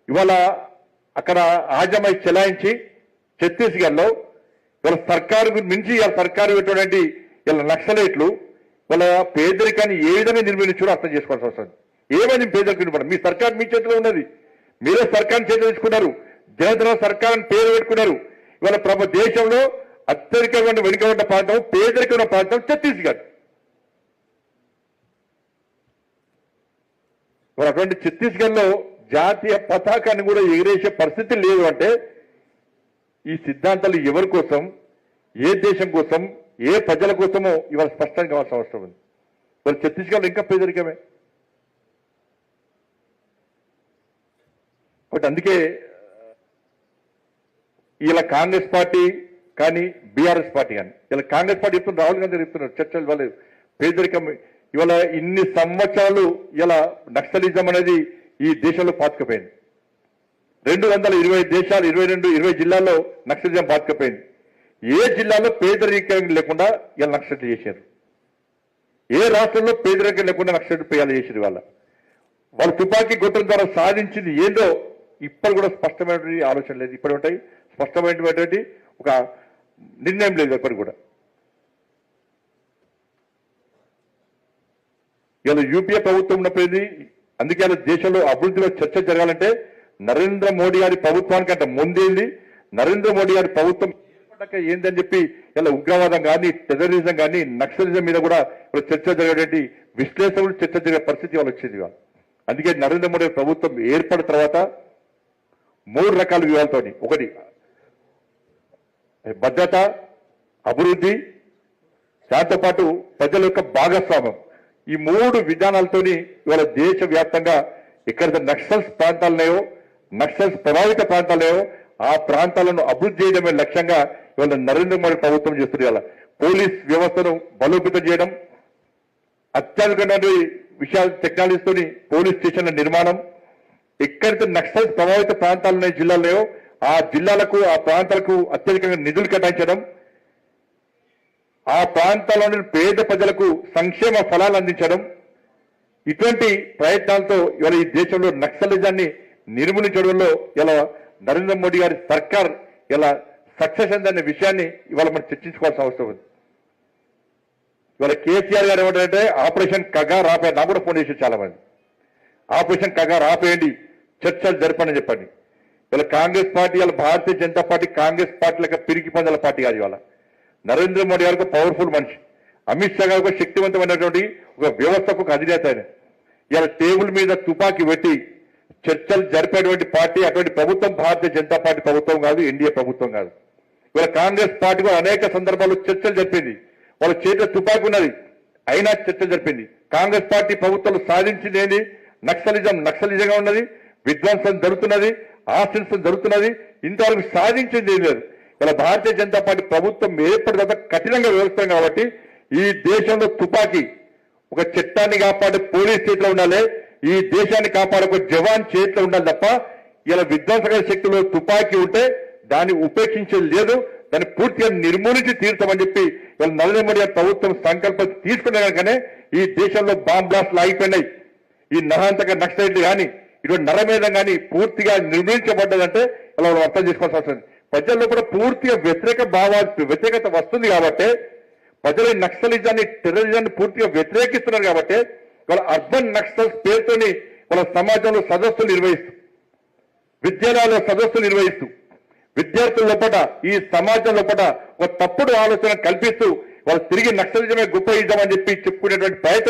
ఇవాళ అక్కడ ఆజమై చెలాయించి ఛత్తీస్గఢ్లో ఇవాళ సర్కారు మించి ఇవాళ సర్కారు పెట్టినటువంటి ఇలా నక్సలైట్లు వాళ్ళ పేదరికాన్ని ఏ విధంగా నిర్మించారో అర్థం చేసుకోవాల్సి వస్తుంది. ఏమైంది పేదరికం? మీ సర్కార్ మీ చేతిలో ఉన్నది, మీరే సర్కార్ చేతిలో తీసుకున్నారు, జనతన సర్కార్ పేరు పెట్టుకున్నారు. ఇవాళ దేశంలో అత్యధికమైన వెనుకబడ్డ ప్రాంతం, పేదరికమైన ప్రాంతం ఛత్తీస్గఢ్. మరి అటువంటి ఛత్తీస్గఢ్లో జాతీయ పతాకాన్ని కూడా ఎగిరేసే పరిస్థితి లేదు అంటే ఈ సిద్ధాంతాలు ఎవరి కోసం, ఏ దేశం కోసం, ఏ ప్రజల కోసమో ఇవాళ స్పష్టంగా కావాల్సిన అవసరం ఉంది. మరి ఛత్తీస్గఢ్లో ఇంకా పేదరికమే. బట్ అందుకే ఇలా కాంగ్రెస్ పార్టీ కానీ బీఆర్ఎస్ పార్టీ కానీ ఇలా కాంగ్రెస్ పార్టీ చెప్తున్నారు, రాహుల్ గాంధీ చెప్తున్నారు చర్చలు వాళ్ళు పేదరికం ఇవాళ ఇన్ని సంవత్సరాలు ఇలా నక్సలిజం అనేది ఈ దేశంలో పాతుకుపోయింది. 220 దేశాలు 20 జిల్లాల్లో నక్సలిజం పాతుకుపోయింది. ఏ జిల్లాలో పేదరికం లేకుండా ఇలా నక్సలి చేశారు? ఏ రాష్ట్రంలో పేదరికం లేకుండా నక్సలి పేయాలి చేశారు? వాళ్ళు తుపాకీ గొట్టం ద్వారా సాధించింది ఏందో ఇప్పుడు కూడా స్పష్టమైనటువంటి ఆలోచన లేదు, ఇప్పటి ఉంటాయి స్పష్టమైనటువంటి ఒక నిర్ణయం లేదు ఎప్పటి కూడా. ఇలా యూపీఏ ప్రభుత్వం ఉన్నప్పుడు అందుకే ఇలా దేశంలో అభివృద్ధిలో చర్చ జరగాలంటే నరేంద్ర మోడీ గారి ప్రభుత్వానికంటే ముందేంది, నరేంద్ర మోడీ గారి ప్రభుత్వం ఏర్పడ్డాక ఏందని చెప్పి ఇలా ఉగ్రవాదం కానీ టెర్రరిజం కానీ నక్సలిజం మీద కూడా చర్చ జరిగేటువంటి విశ్లేషణలు చర్చ జరిగే పరిస్థితి వాళ్ళు వచ్చేది కాదు. అందుకే నరేంద్ర మోడీ ప్రభుత్వం ఏర్పడిన తర్వాత 3 రకాల వ్యూహాలతో, ఒకటి భద్రత, అభివృద్ధి, దాంతో పాటు ప్రజల యొక్క భాగస్వామ్యం, ఈ 3 విధానాలతోని ఇవాళ దేశవ్యాప్తంగా ఎక్కడైతే నక్సల్స్ ప్రాంతాలున్నాయో, నక్సల్స్ ప్రభావిత ప్రాంతాలున్నాయో ఆ ప్రాంతాలను అభివృద్ధి చేయడమే లక్ష్యంగా ఇవాళ నరేంద్ర మోడీ ప్రభుత్వం చేస్తుంది. ఇవాళ పోలీస్ వ్యవస్థను బలోపేతం చేయడం, అత్యాధునికమైన విషయాలు టెక్నాలజీతోని పోలీస్ స్టేషన్ల నిర్మాణం, ఎక్కడైతే నక్సల్స్ ప్రభావిత ప్రాంతాలు ఉన్నాయి జిల్లాలో ఆ జిల్లాలకు ఆ ప్రాంతాలకు అత్యధికంగా నిధులు కేటాయించడం, ఆ ప్రాంతాల్లోని పేద ప్రజలకు సంక్షేమ ఫలాలు అందించడం, ఇటువంటి ప్రయత్నాలతో ఇవాళ ఈ దేశంలో నక్సలిజాన్ని నిర్మూలించడంలో ఇలా నరేంద్ర మోడీ గారి సర్కార్ ఇలా సక్సెస్ అయిందనే విషయాన్ని ఇవాళ మనం చర్చించుకోవాల్సిన అవసరం ఉంది. ఇవాళ కేసీఆర్ గారు ఏమంటారంటే ఆపరేషన్ కగార్ ఆపేయండి, నాకు కూడా ఫోన్ చేసి చాలా మంది ఆపరేషన్ కగార్ ఆపేయండి, చర్చలు జరపని చెప్పండి. ఇలా కాంగ్రెస్ పార్టీ, ఇలా భారతీయ జనతా పార్టీ కాంగ్రెస్ పార్టీ లెక్క పిరికి పందాల పార్టీ కాదు. ఇవాళ నరేంద్ర మోడీ గారు ఒక పవర్ఫుల్ మనిషి, అమిత్ షా గారు ఒక శక్తివంతమైనటువంటి ఒక వ్యవస్థకు ఒక అధినేత ఆయన. ఇలా టేబుల్ మీద తుపాకీ పెట్టి చర్చలు జరిపేటువంటి పార్టీ అటువంటి ప్రభుత్వం భారతీయ జనతా పార్టీ ప్రభుత్వం కాదు, ఎన్డీఏ ప్రభుత్వం కాదు. ఇవాళ కాంగ్రెస్ పార్టీ కూడా అనేక సందర్భాల్లో చర్చలు జరిపింది, వాళ్ళ చేతిలో తుపాకీ ఉన్నది అయినా చర్చలు జరిపింది. కాంగ్రెస్ పార్టీ ప్రభుత్వాలు సాధించింది ఏంది? నక్సలిజంగా ఉన్నది, విధ్వంసం జరుగుతున్నది, ఆశించడం జరుగుతున్నది, ఇంతవరకు సాధించింది ఏం లేదు. ఇలా భారతీయ జనతా పార్టీ ప్రభుత్వం ఏర్పడిన కఠినంగా వ్యవస్థం కాబట్టి ఈ దేశంలో తుపాకీ ఒక చట్టాన్ని కాపాడే పోలీస్ చేతిలో ఉండాలి, ఈ దేశాన్ని కాపాడే ఒక జవాన్ చేతిలో ఉండాలి తప్ప ఇలా విధ్వంసక శక్తిలో తుపాకీ ఉంటే దాన్ని ఉపేక్షించేది లేదు, దాన్ని పూర్తిగా నిర్మూలించి తీర్చామని చెప్పి ఇలా నరేంద్ర మోడీ ప్రభుత్వం సంకల్పం తీసుకునే కనుకనే ఈ దేశంలో బాంబ్ బ్లాస్ట్లు ఆగిపోయినాయి. ఈ నరహంతక నక్సలైట్లు కానీ ఇటువంటి నరమేధం కానీ పూర్తిగా నిర్మించబడ్డదంటే ఇలా అర్థం చేసుకోవాల్సి వస్తుంది. ప్రజల్లో కూడా పూర్తిగా వ్యతిరేకత వస్తుంది కాబట్టి ప్రజలు నక్సలిజాన్ని టెర్రరిజాన్ని పూర్తిగా వ్యతిరేకిస్తున్నారు కాబట్టి వాళ్ళ అర్బన్ నక్సల్స్ పేరుతోని వాళ్ళ సమాజంలో సదస్సులు నిర్వహిస్తూ, విద్యాలయాల్లో సదస్సులు నిర్వహిస్తూ, విద్యార్థుల లోపల ఈ సమాజం లోపల ఒక తప్పుడు ఆలోచన కల్పిస్తూ వాళ్ళు తిరిగి నక్సలిజమే గొప్ప ఇద్దామని చెప్పి చెప్పుకునేటువంటి ప్రయత్నం